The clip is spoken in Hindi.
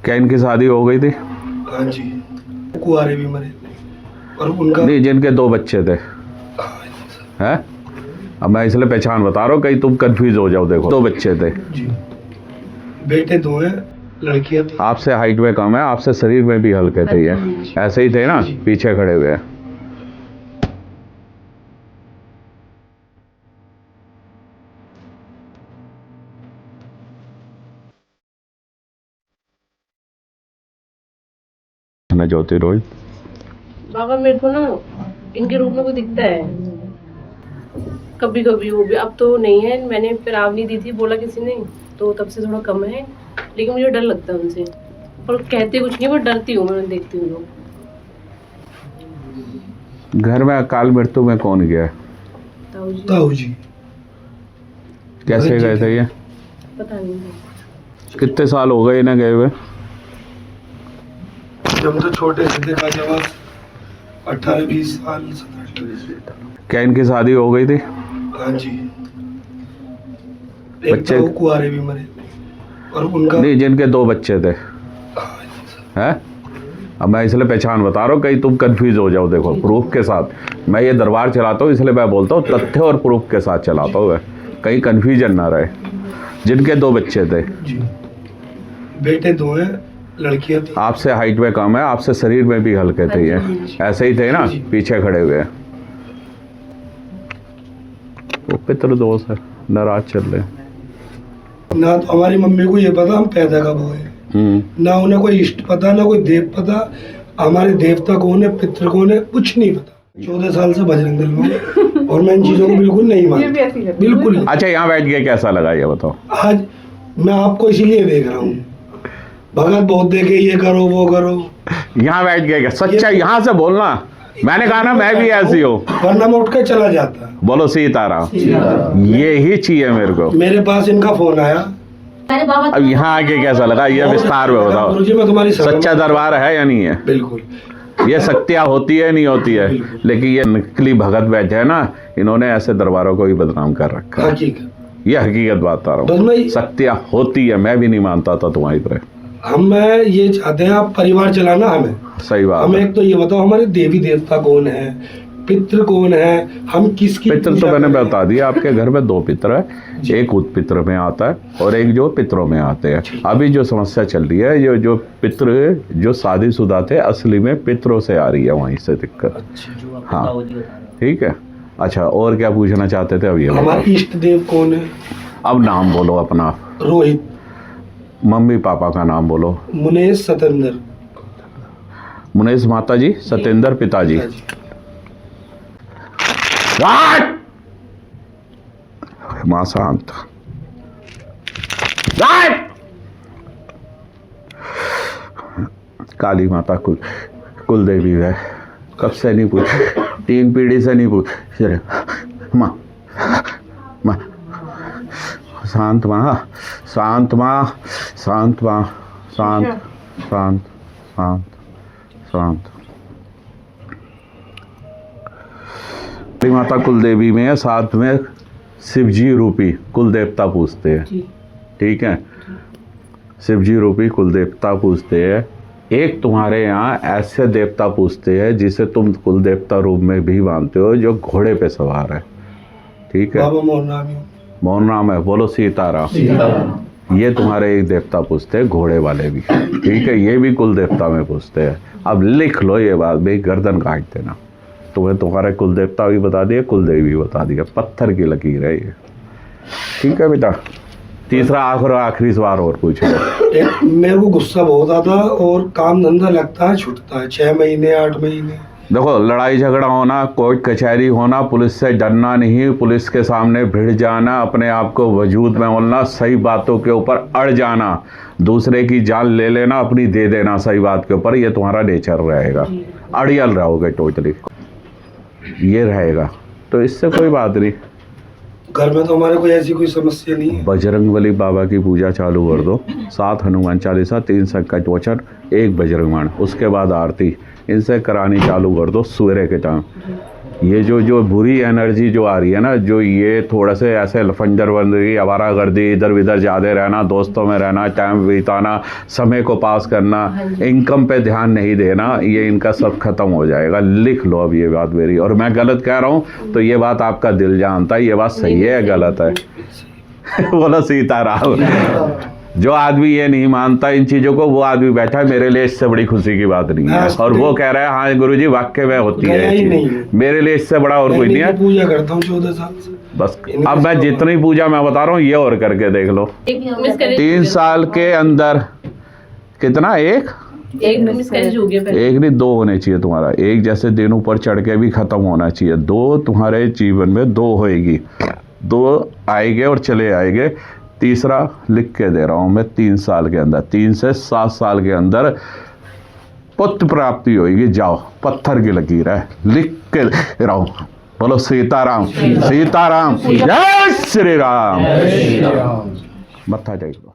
क्या इनकी शादी हो गई थी? हाँ जी, कुआरे भी मरे और उनका नहीं, जिनके 2 बच्चे थे। हैं? अब मैं इसलिए पहचान बता रहा हूँ, कहीं तुम कंफ्यूज हो जाओ। देखो 2 बच्चे थे जी, बेटे 2 हैं, लड़कियां 3। आपसे हाइट में कम है, आपसे शरीर में भी हल्के थे। ये ऐसे ही थे ना, पीछे खड़े हुए। ज्योति रोहित बाबा मेरे को ना इनके रूप में कोई दिखता है कभी कभी, वो भी अब तो नहीं है। मैंने पिरावनी दी थी, बोला किसी ने, तो तब से थोड़ा कम है, लेकिन मुझे डर लगता है उनसे। और कहते कुछ नहीं, पर डरती हूँ मैं देखती हूँ लोग। घर में अकाल मृत्यु में कौन गया? ताऊ जी कैसे गए थे ये? पता नहीं। कितने साल हो गए इन्हें गए हुए? जब तो छोटे से देखा, जब 18-20 साल 17-18। क्या इनकी शादी हो गई थी? हाँ जी, एक बच्चे? ताऊ कुआरे भी मरे और उनका नहीं, जिनके 2 बच्चे थे। हैं? अब मैं इसलिए पहचान बता रहा हूँ, कहीं तुम कंफ्यूज हो जाओ। देखो प्रूफ के साथ मैं ये दरबार चलाता हूँ, इसलिए मैं बोलता हूँ तथ्य और प्रूफ के साथ चलाता हूँ, कहीं कंफ्यूजन ना रहे। जिनके 2 बच्चे थे जी, बेटे 2 हैं, लड़कियां 3। आपसे हाइट में कम है, आपसे शरीर में भी हल्के थे। ये ऐसे ही थे ना, पीछे खड़े हुए। वो पितृदोष है, नाराज चल रहे। ना तो हमारी मम्मी को ये पता हम पैदा कब हुए, ना उन्हें कोई इष्ट पता, ना कोई देव पता। हमारे देवता कौन है, पितृ कौन है, कुछ नहीं पता। 14 साल से बजरंग दल में हूं और मैं इन चीजों को बिल्कुल नहीं मानता, बिल्कुल नहीं। अच्छा, यहाँ बैठ के कैसा लगा ये बताओ? आज मैं आपको इसीलिए देख रहा हूँ, भगत बहुत देखे, ये करो वो करो। यहाँ बैठ के क्या सच्चा, यहाँ से बोलना। मैंने कहा ना मैं भी ऐसी हूँ, वरना मैं उठ कर चला जाता। बोलो सीताराम। ये ही चाहिए मेरे को। मेरे पास इनका फोन आया। अब यहाँ आके कैसा लगा ये विस्तार में बताओ। गुरुजी मैं तुम्हारी सच्चा दरबार है या नहीं है? बिल्कुल। ये शक्तियाँ होती है नहीं होती है, लेकिन ये नकली भगत बैठे है ना, इन्होंने ऐसे दरबारों को भी बदनाम कर रखा है। हकीकत, ये हकीकत बात बता रहा हूँ। शक्तियाँ होती है, मैं भी नहीं मानता था तुम्हारी तरह। हम ये चाहते हैं आप परिवार चलाना हमें। सही बात। हमें एक तो ये बताओ हमारे देवी देवता कौन है, पितृ कौन है, हम किसकी पितृ तो मैंने बता दिया। आपके घर में 2 पितृ है, एक उत्पितृ में आता है और एक जो पितरों में आते हैं। अभी जो समस्या चल रही है, ये जो पितृ जो शादीशुदा थे, असली में पितरों से आ रही है, वहीं से दिक्कत। हाँ ठीक है। अच्छा, और क्या पूछना चाहते थे? अब ये हमारे इष्ट देव कौन है? अब नाम बोलो अपना। रोहित। मम्मी पापा का नाम बोलो। मुनेश सतेंद्र। मुनेश माता जी, सतेंद्र पिताजी। मां शांत। काली माता कुल देवी है। कब से नहीं पूछ, 3 पीढ़ी से नहीं पूछ। माँ माँ शांत, माँ शांत, माँ शांत, माँ शांत शांत शांत शांत। काली माता कुल देवी में है, साथ में शिवजी रूपी कुल देवता पूछते हैं। ठीक है, शिवजी रूपी कुल देवता पूछते हैं। एक तुम्हारे यहाँ ऐसे देवता पूछते हैं जिसे तुम कुल देवता रूप में भी मानते हो, जो घोड़े पे सवार है। ठीक है, बाबा मोहन नाम है। मोहन नाम है, बोलो सीताराम। ये तुम्हारे एक देवता पूछते हैं, घोड़े वाले भी। ठीक है, ये भी कुल देवता में पूछते हैं। अब लिख लो ये बात, भाई गर्दन काट देना। तुम्हें तुम्हारे कुल देवता भी बता दिया, कुल देवी भी बता दिया। पत्थर की लकीर है ये। ठीक है बेटा, तीसरा आखिरी सवाल और पूछो। मेरे को गुस्सा बहुत आता और काम धंधा लगता है, छूटता है 6 महीने 8 महीने। देखो, लड़ाई झगड़ा होना, कोर्ट कचहरी होना, पुलिस से डरना नहीं, पुलिस के सामने भिड़ जाना, अपने आप को वजूद में बोलना, सही बातों के ऊपर अड़ जाना, दूसरे की जान ले लेना, अपनी दे देना सही बात के ऊपर, ये तुम्हारा नेचर रहेगा। अड़ियल रहोगे टोटली, ये रहेगा। तो इससे कोई बात नहीं। घर में तो हमारे कोई ऐसी कोई समस्या नहीं है। बजरंगबली बाबा की पूजा चालू कर दो। 7 हनुमान चालीसा, 3 संकट मोचन, 1 बजरंग बाण, उसके बाद आरती इनसे करानी चालू कर दो सवेरे के टाइम। ये जो बुरी एनर्जी जो आ रही है ना, जो ये थोड़ा से ऐसे लफंजर बंदगी, आवारागर्दी, इधर उधर ज़्यादा रहना, दोस्तों में रहना, टाइम बिताना, समय को पास करना, इनकम पे ध्यान नहीं देना, ये इनका सब खत्म हो जाएगा। लिख लो अब ये बात मेरी, और मैं गलत कह रहा हूँ तो ये बात आपका दिल जानता है, ये बात सही है या गलत है? बोलो सीताराम। जो आदमी ये नहीं मानता इन चीज़ों को, वो आदमी बैठा है, मेरे लिए इससे बड़ी खुशी की बात नहीं है। और वो कह रहा है हाँ गुरुजी वाक्य में होती है ये चीज़, मेरे लिए इससे बड़ा और कोई नहीं है। पूजा करता हूँ 14 साल से बस अब मैं जितनी पूजा मैं बता रहा हूँ ये और करके देख लो। 3 साल के अंदर कितना, एक मिसकैरेज हो गया, एक नहीं 2 होने चाहिए तुम्हारा। एक जैसे दिन ऊपर चढ़ के भी खत्म होना चाहिए, 2 तुम्हारे जीवन में 2 होएगी, 2 आएंगे और चले आएंगे। तीसरा लिख के दे रहा हूं मैं, 3 साल के अंदर, 3 से 7 साल के अंदर पुत्र प्राप्ति होगी। जाओ, पत्थर की लकीर है, लिख के दे रहा हूं। बोलो सीताराम, सीताराम, जय श्री राम। मत्था टेक लो।